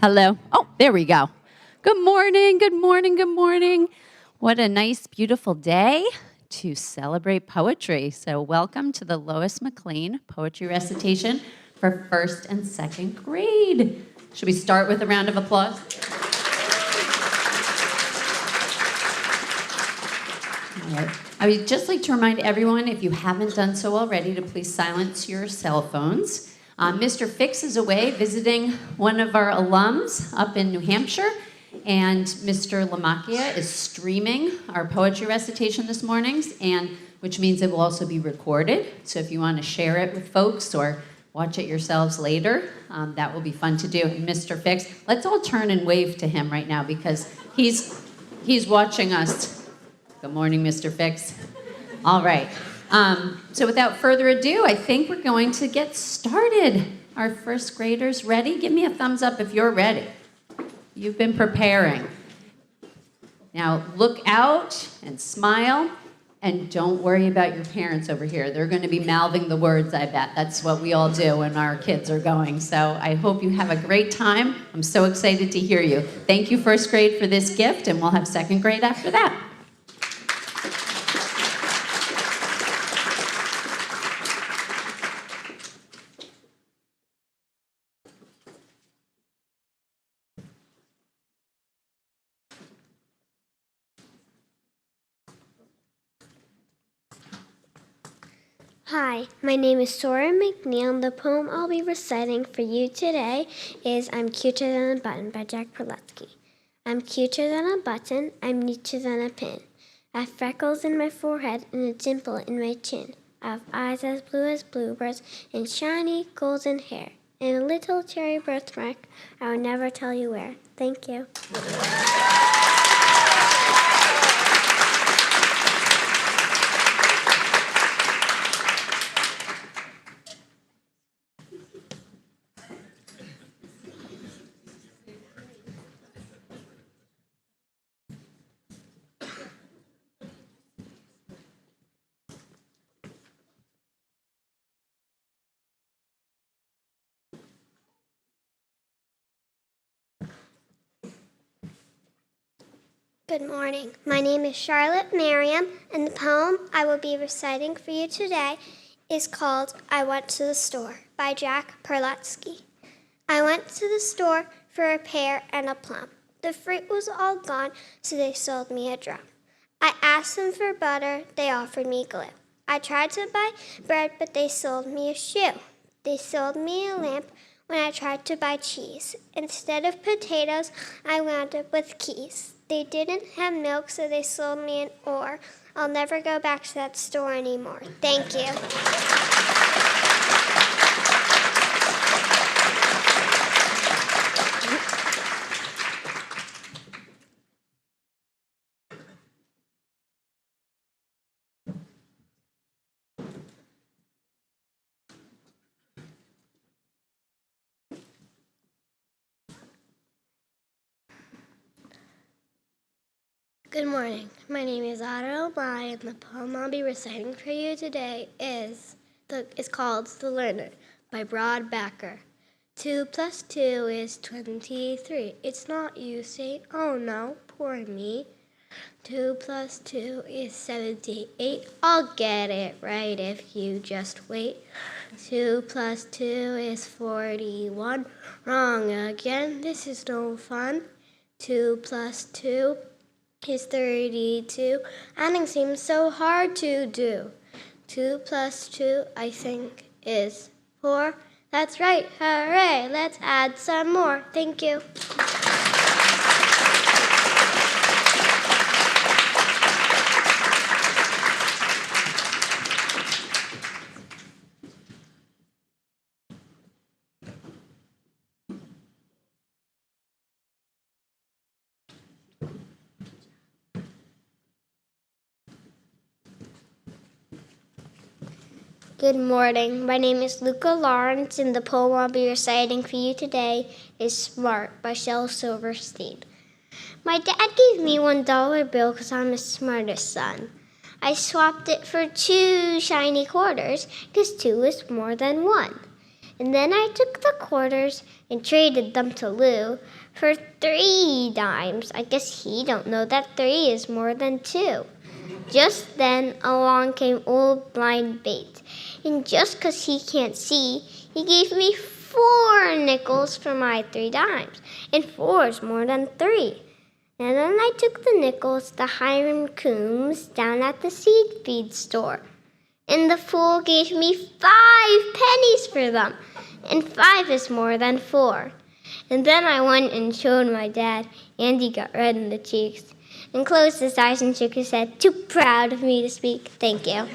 Hello. Oh, there we go. Good morning, good morning, good morning. What a nice, beautiful day to celebrate poetry. So welcome to the Lois MacLane Poetry Recitation for first and second grade. Should we start with a round of applause? All right. I would just like to remind everyone, if you haven't done so already, to please silence your cell phones. Mr. Fix is away visiting one of our alums up in New Hampshire, and Mr. Lamacchia is streaming our poetry recitation this morning, and which means it will also be recorded. So if you want to share it with folks or watch it yourselves later, that will be fun to do. And Mr. Fix, let's all turn and wave to him right now because he's watching us. Good morning, Mr. Fix. All right. So without further ado, I think we're going to get started. Our first graders ready? Give me a thumbs up if you're ready. You've been preparing. Now look out and smile, and don't worry about your parents over here. They're going to be mouthing the words, I bet. That's what we all do when our kids are going. So I hope you have a great time. I'm so excited to hear you. Thank you, first grade, for this gift, and we'll have second grade after that. Hi, my name is Sora McNeil, and the poem I'll be reciting for you today is I'm Cuter Than a Button by Jack Perletsky. I'm cuter than a button, I'm neater than a pin. I have freckles in my forehead and a dimple in my chin. I have eyes as blue as bluebirds and shiny golden hair. And a little cherry birthmark, I will never tell you where. Thank you. Good morning. My name is Charlotte Merriam, and the poem I will be reciting for you today is called I Went to the Store by Jack Perletsky. I went to the store for a pear and a plum. The fruit was all gone, so they sold me a drum. I asked them for butter, they offered me glue. I tried to buy bread, but they sold me a shoe. They sold me a lamp when I tried to buy cheese. Instead of potatoes, I wound up with keys. They didn't have milk, so they sold me an oar. I'll never go back to that store anymore. Thank you. Good morning. My name is Otto Mai, and the poem I'll be reciting for you today is called The Learner by Broad Backer. 2 plus 2 is 23. It's not you saying, oh no, poor me. 2 plus 2 is 78. I'll get it right if you just wait. 2 plus 2 is 41. Wrong again, this is no fun. 2 plus 2 is 32. Adding seems so hard to do. 2 plus 2, I think, is 4. That's right, hooray, let's add some more. Thank you. Good morning. My name is Luca Lawrence, and the poem I'll be reciting for you today is Smart by Shel Silverstein. My dad gave me $1 bill because I'm his smartest son. I swapped it for 2 shiny quarters because 2 is more than 1. And then I took the quarters and traded them to Lou for 3 dimes. I guess he don't know that 3 is more than 2. Just then along came old blind Bates, and just 'cause he can't see, he gave me 4 nickels for my 3 dimes, and 4 is more than 3. And then I took the nickels to Hiram Coombs down at the seed feed store, and the fool gave me 5 pennies for them, and 5 is more than 4. And then I went and showed my dad, and he got red in the cheeks, and closed his eyes and shook his head, too proud of me to speak. Thank you.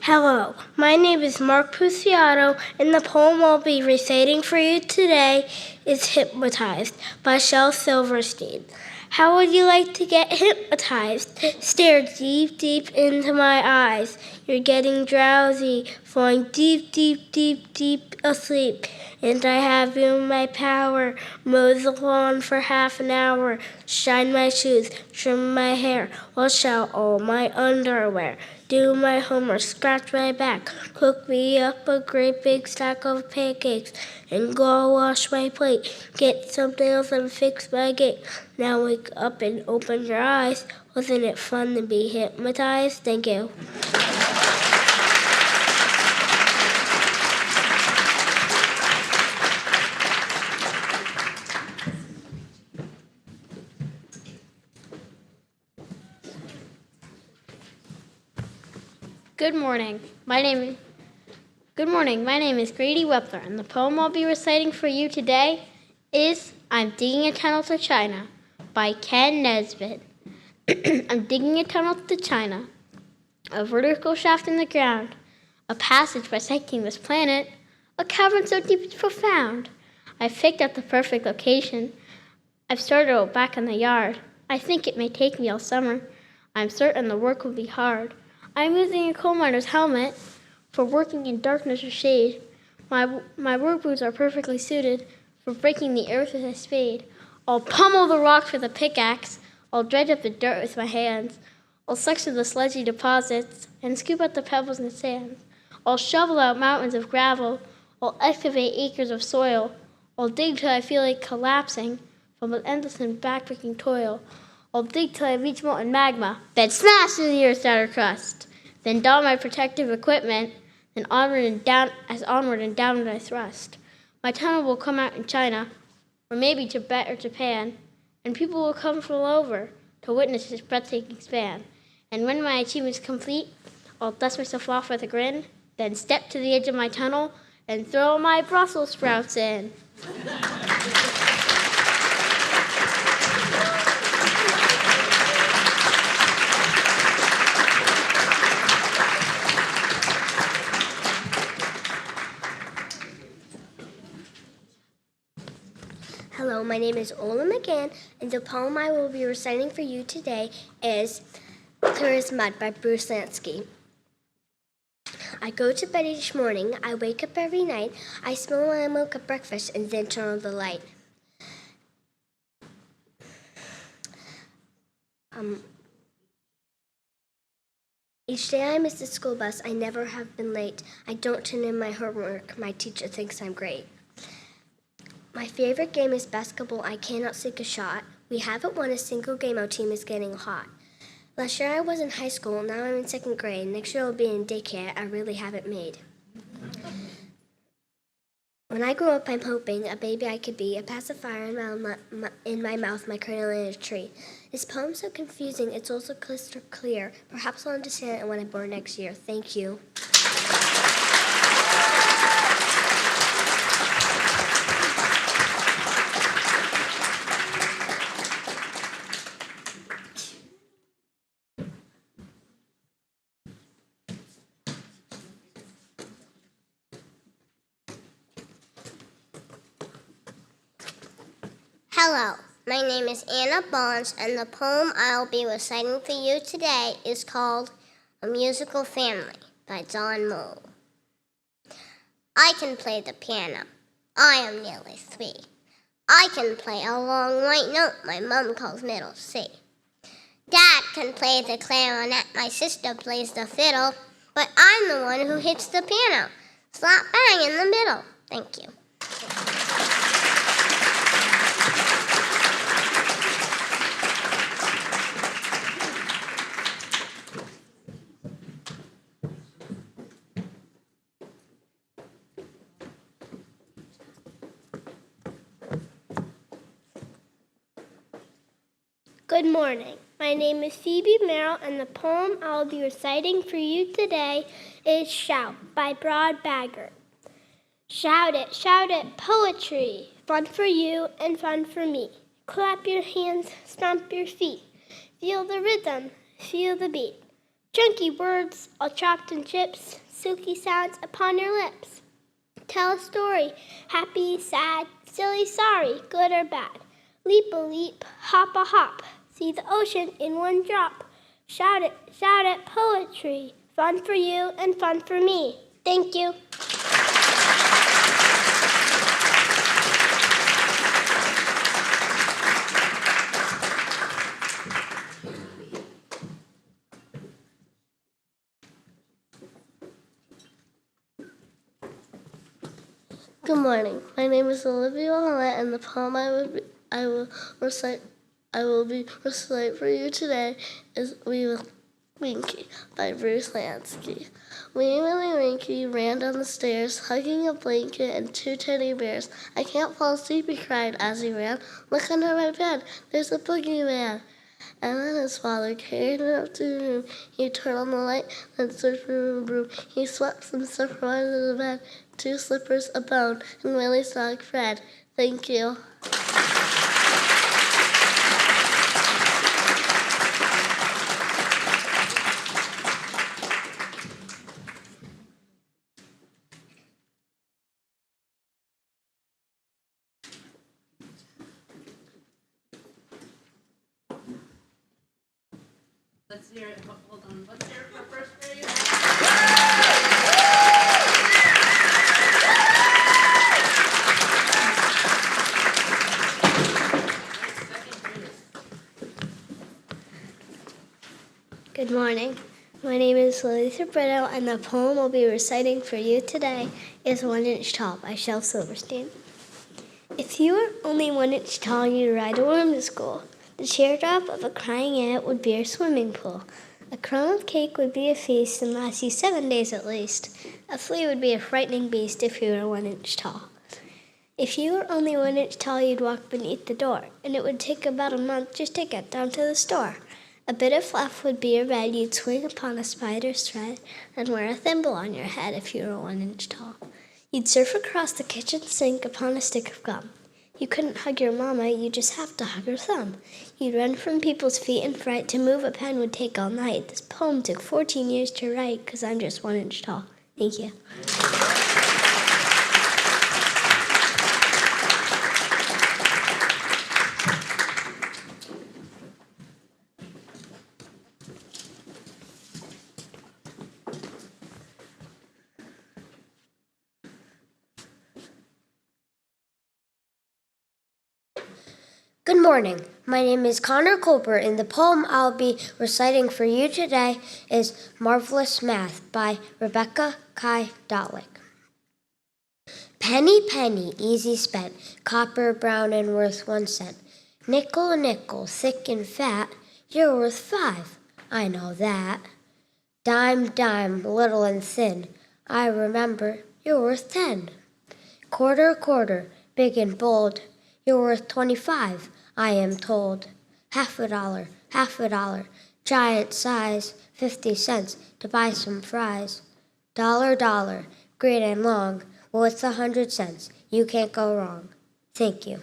Hello, my name is Mark Puciato, and the poem I'll be reciting for you today is Hypnotized by Shel Silverstein. How would you like to get hypnotized? Stare deep, deep into my eyes. You're getting drowsy, falling deep, deep, deep, deep asleep. And I have you in my power. Mow the lawn for half an hour. Shine my shoes, trim my hair, wash out all my underwear. Do my homework, scratch my back, cook me up a great big stack of pancakes, and go wash my plate, get some nails and fix my gate. Now wake up and open your eyes. Wasn't it fun to be hypnotized? Thank you. Good morning. My name is Grady Wepler, and the poem I'll be reciting for you today is I'm Digging a Tunnel to China by Ken Nesbitt. I'm digging a tunnel to China, a vertical shaft in the ground, a passage bisecting this planet, a cavern so deep it's profound. I've picked out the perfect location. I've started out back in the yard. I think it may take me all summer. I'm certain the work will be hard. I'm using a coal miner's helmet for working in darkness or shade. My work boots are perfectly suited for breaking the earth with a spade. I'll pummel the rocks with a pickaxe. I'll dredge up the dirt with my hands. I'll section the sludgy deposits and scoop out the pebbles and sands. I'll shovel out mountains of gravel. I'll excavate acres of soil. I'll dig till I feel like collapsing from an endless and backbreaking toil. I'll dig till I reach molten magma, then smash through the earth's outer crust. Then don my protective equipment, then onward and downward I thrust. My tunnel will come out in China, or maybe Tibet or Japan, and people will come from all over to witness its breathtaking span. And when my achievement is complete, I'll dust myself off with a grin, then step to the edge of my tunnel and throw my Brussels sprouts in. Hello, my name is Ola McGann, and the poem I will be reciting for you today is Clear as Mud by Bruce Lansky. I go to bed each morning, I wake up every night, I smell my milk at breakfast and then turn on the light. Each day I miss the school bus, I never have been late. I don't turn in my homework, my teacher thinks I'm great. My favorite game is basketball, I cannot sink a shot. We haven't won a single game, our team is getting hot. Last year I was in high school, now I'm in 2nd grade. Next year I'll be in daycare, I really have it made. When I grow up, I'm hoping a baby I could be, a pacifier in my mouth, my cradle in a tree. This poem's so confusing, it's also crystal clear. Perhaps I'll understand it when I'm born next year. Thank you. Hello, my name is Anna Bonds, and the poem I'll be reciting for you today is called A Musical Family by John Moe. I can play the piano. I am nearly 3. I can play a long white note my mom calls middle C. Dad can play the clarinet, my sister plays the fiddle, but I'm the one who hits the piano, slap bang in the middle. Thank you. Good morning. My name is Phoebe Merrill, and the poem I'll be reciting for you today is Shout by Broad Bagger. Shout it, poetry, fun for you and fun for me. Clap your hands, stomp your feet. Feel the rhythm, feel the beat. Chunky words, all chopped in chips, silky sounds upon your lips. Tell a story, happy, sad, silly, sorry, good or bad. Leap a leap, hop a hop. See the ocean in one drop. Shout it, poetry. Fun for you and fun for me. Thank you. Good morning. My name is Olivia Willett, and the poem I will recite for you today is Wee Willie Winkie by Bruce Lansky. Wee Willie Winkie ran down the stairs, hugging a blanket and 2 teddy bears. I can't fall asleep, he cried as he ran. Look under my bed, there's a boogeyman. And then his father carried him up to the room. He turned on the light, then searched for a broom. He swept some stuff from under the bed, 2 slippers, a bone, and Willie's dog Fred. Thank you. Let's hear it. Hold on. Let's hear it for first grade. Good morning. My name is Lisa Brito, and the poem I'll be reciting for you today is 1 Inch Tall by Shel Silverstein. If you were only 1 inch tall, you'd ride a worm to school. The teardrop of a crying ant would be your swimming pool. A crumb of cake would be a feast and last you 7 days at least. A flea would be a frightening beast if you were 1 inch tall. If you were only 1 inch tall, you'd walk beneath the door, and it would take about a month just to get down to the store. A bit of fluff would be your bed, you'd swing upon a spider's thread, and wear a thimble on your head if you were 1 inch tall. You'd surf across the kitchen sink upon a stick of gum. You couldn't hug your mama, you just have to hug her thumb. You'd run from people's feet in fright. To move a pen would take all night. This poem took 14 years to write, 'cause I'm just 1 inch tall. Thank you. Good morning. My name is Connor Cooper, and the poem I'll be reciting for you today is Marvelous Math by Rebecca Kai Dotlick. Penny, penny, easy spent, copper, brown, and worth 1 cent. Nickel, nickel, thick and fat, you're worth 5, I know that. Dime, dime, little and thin, I remember, you're worth 10. Quarter, quarter, big and bold, you're worth 25, I am told. Half a dollar, giant size, 50 cents to buy some fries. Dollar, dollar, great and long, worth 100 cents, you can't go wrong. Thank you.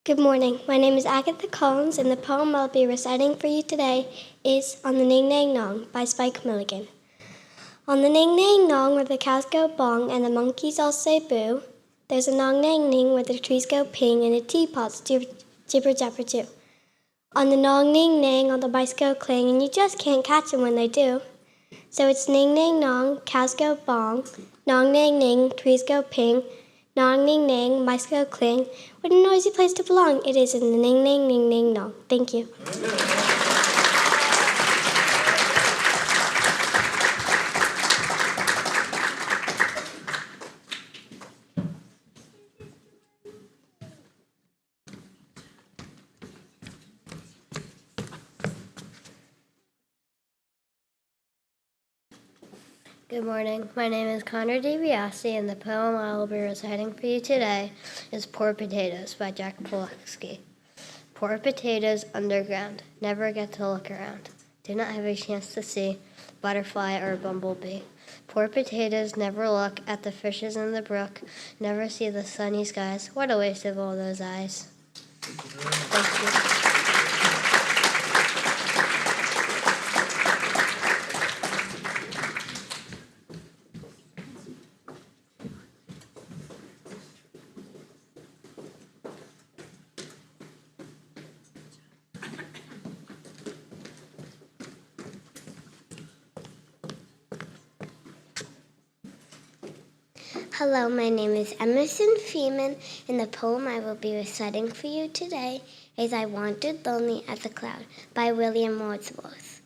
Good morning. My name is Agatha Collins, and the poem I'll be reciting for you today is On the Ning Nang Nong by Spike Milligan. On the ning nang nong where the cows go bong and the monkeys all say boo, there's a nong nang ning where the trees go ping and the teapots jibber jabber too. On the nong ning nang all the mice go cling and you just can't catch them when they do. So it's ning nang nong, cows go bong, nong nang ning, trees go ping, nong ning nang, mice go cling. What a noisy place to belong. It is in the ning nang ning nang nong. Thank you. Good morning. My name is Connor DiBiase, and the poem I will be reciting for you today is Poor Potatoes by Jack Pulaski. Poor potatoes underground, never get to look around, do not have a chance to see butterfly or bumblebee. Poor potatoes never look at the fishes in the brook, never see the sunny skies. What a waste of all those eyes. Thank you. Hello, my name is Emerson Freeman, and the poem I will be reciting for you today is I Wandered Lonely as a Cloud by William Wordsworth.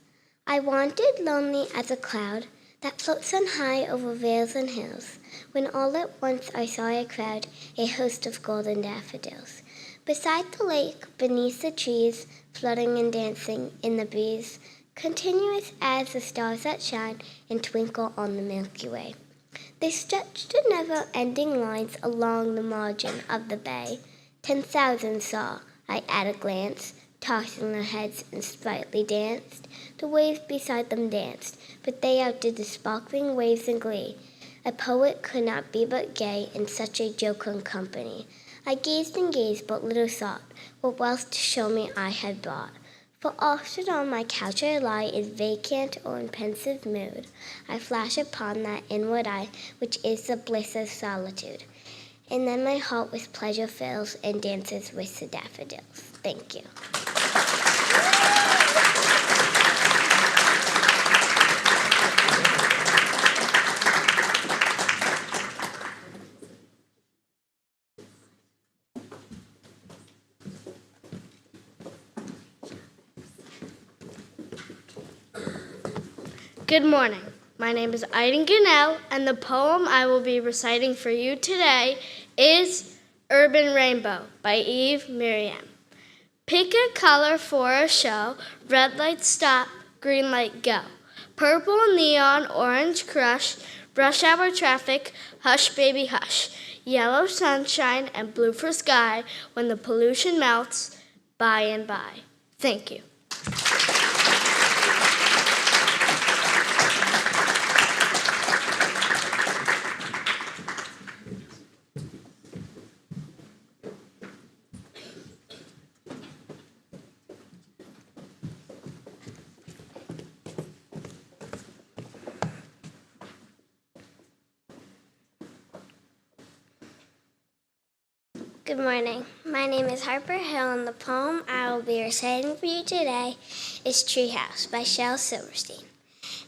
I wandered lonely as a cloud that floats on high over vales and hills, when all at once I saw a crowd, a host of golden daffodils. Beside the lake, beneath the trees, floating and dancing in the breeze, continuous as the stars that shine and twinkle on the Milky Way. They stretched in never-ending lines along the margin of the bay. 10,000 saw I at a glance, tossing their heads and sprightly danced. The waves beside them danced, but they outdid the sparkling waves in glee. A poet could not be but gay in such a jocund company. I gazed and gazed, but little thought what wealth to show me I had brought. For often on my couch I lie, is vacant or in pensive mood. I flash upon that inward eye, which is the bliss of solitude. And then my heart with pleasure fills and dances with the daffodils. Thank you. Good morning. My name is Aiden Gunnell, and the poem I will be reciting for you today is Urban Rainbow by Eve Miriam. Pick a color for a show, red light stop, green light go. Purple neon, orange crush, rush hour traffic, hush baby hush. Yellow sunshine and blue for sky when the pollution melts by and by. Thank you. Good morning. My name is Harper Hill, and the poem I will be reciting for you today is Treehouse by Shel Silverstein.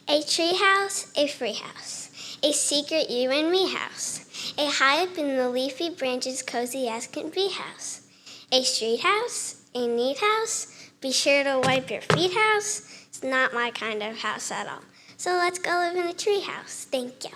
A treehouse, a free house, a secret you and me house, a high up in the leafy branches cozy as can be house, a street house, a neat house, be sure to wipe your feet house. It's not my kind of house at all. So let's go live in a treehouse. Thank you.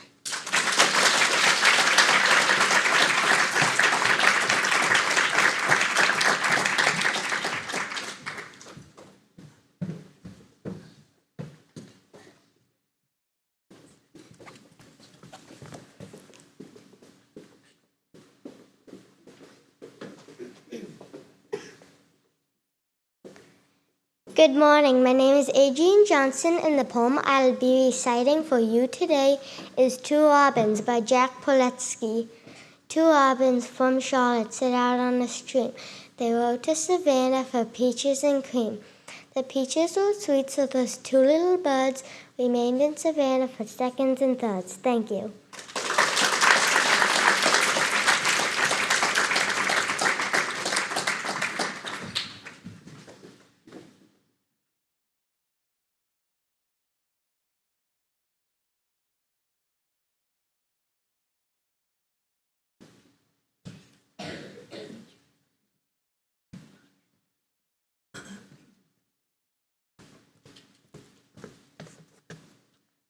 Good morning. My name is Adrienne Johnson, and the poem I'll be reciting for you today is Two Robins by Jack Pulaski. Two robins from Charlotte sit out on the stream. They rode to Savannah for peaches and cream. The peaches were sweet, so those two little birds remained in Savannah for seconds and thirds. Thank you.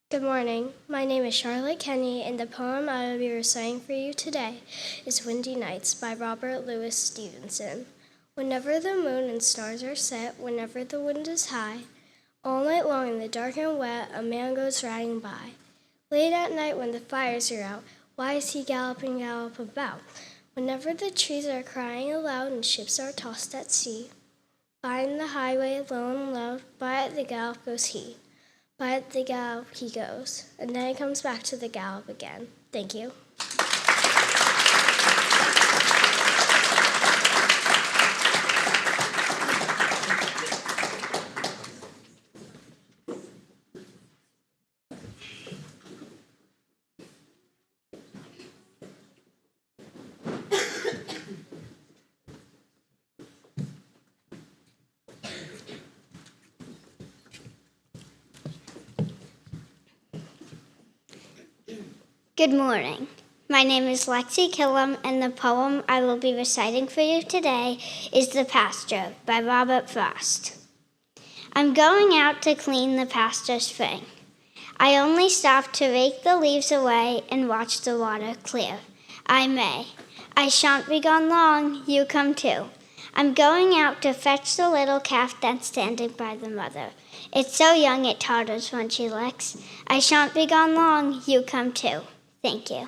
Good morning. My name is Charlotte Kenny, and the poem I will be reciting for you today is Windy Nights by Robert Louis Stevenson. Whenever the moon and stars are set, whenever the wind is high, all night long in the dark and wet, a man goes riding by. Late at night when the fires are out, why is he galloping about? Whenever the trees are crying aloud and ships are tossed at sea, by in the highway low and low, by at the gallop goes he. By at the gallop he goes, and then he comes back to the gallop again. Thank you. Good morning. My name is Lexi Killam, and the poem I will be reciting for you today is The Pasture by Robert Frost. I'm going out to clean the pasture spring. I only stop to rake the leaves away and watch the water clear. I may. I shan't be gone long, you come too. I'm going out to fetch the little calf that's standing by the mother. It's so young it totters when she licks. I shan't be gone long, you come too. Thank you.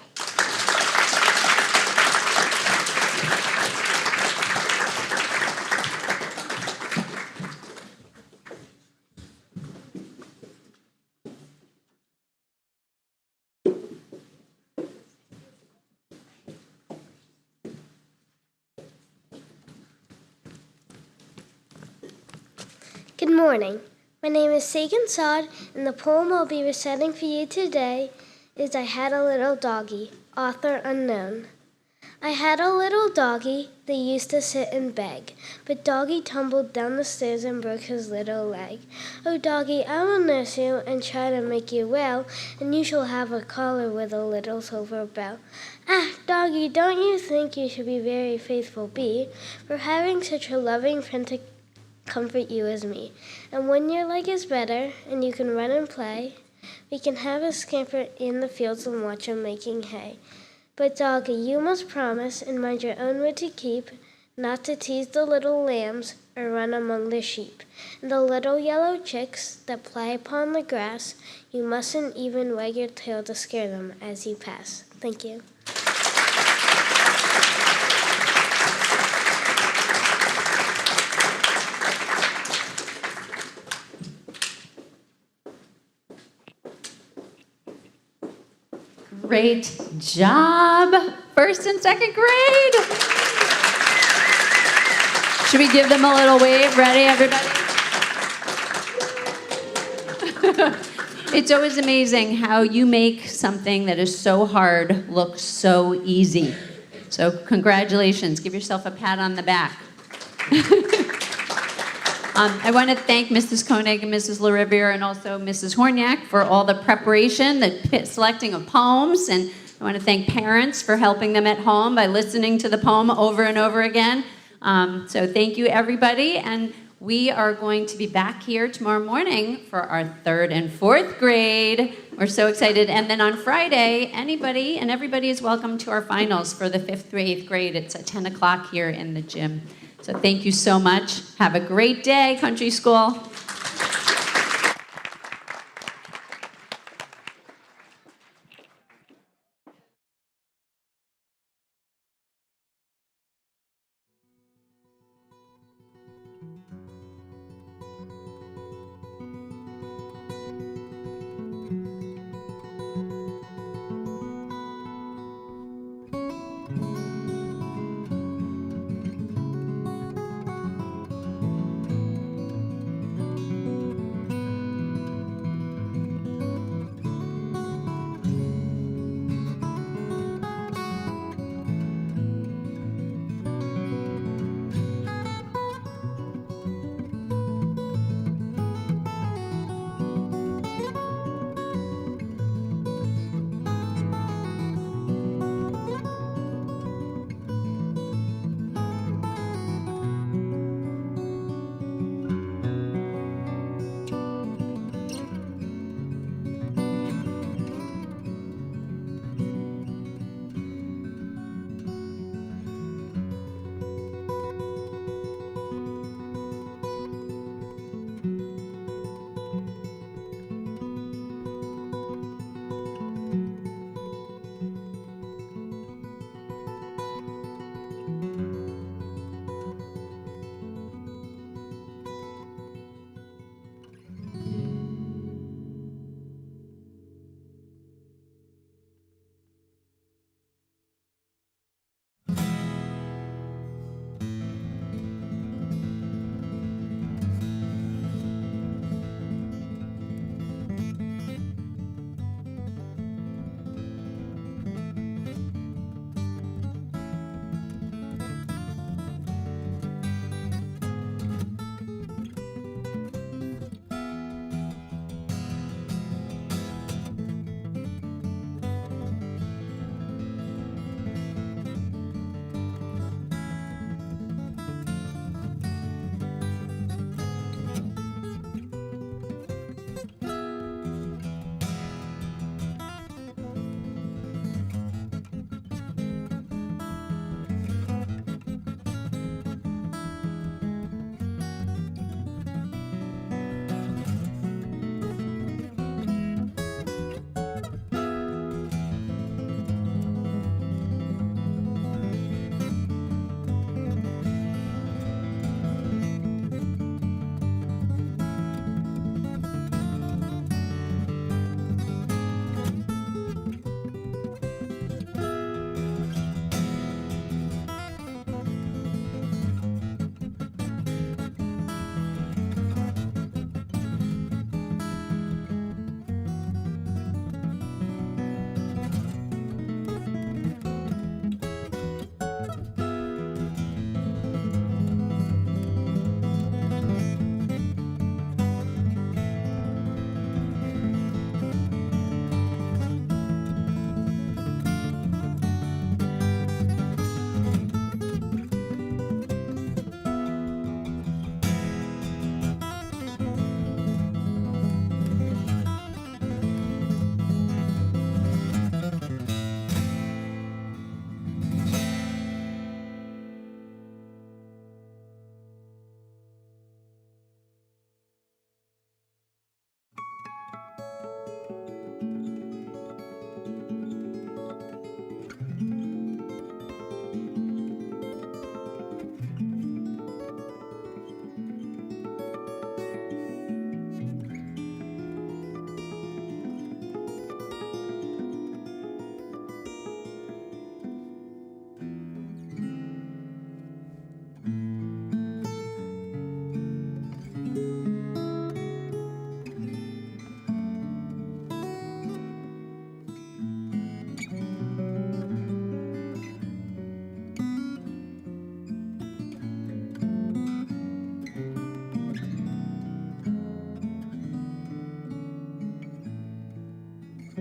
Good morning. My name is Sagan Sod, and the poem I'll be reciting for you today is I Had a Little Doggy, author unknown. I had a little doggy that used to sit and beg, but doggy tumbled down the stairs and broke his little leg. Oh, doggy, I will nurse you and try to make you well, and you shall have a collar with a little silver bell. Ah, doggy, don't you think you should be very faithful be, for having such a loving friend to comfort you as me? And when your leg is better and you can run and play, we can have a scamper in the fields and watch 'em making hay. But doggy, you must promise and mind your own word to keep, not to tease the little lambs or run among the sheep. And the little yellow chicks that play upon the grass, you mustn't even wag your tail to scare them as you pass. Thank you. Great job, first and second grade. Should we give them a little wave? Ready, everybody? It's always amazing how you make something that is so hard look so easy. So congratulations. Give yourself a pat on the back. I want to thank Mrs. Koenig and Mrs. LaRiviere and also Mrs. Horniak for all the preparation, the selecting of poems, and I want to thank parents for helping them at home by listening to the poem over and over again. So thank you, everybody, and we are going to be back here tomorrow morning for our 3rd and 4th grade. We're so excited. And then on Friday, anybody and everybody is welcome to our finals for the 5th through 8th grade. It's at 10 o'clock here in the gym. So thank you so much. Have a great day, Country School.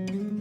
you.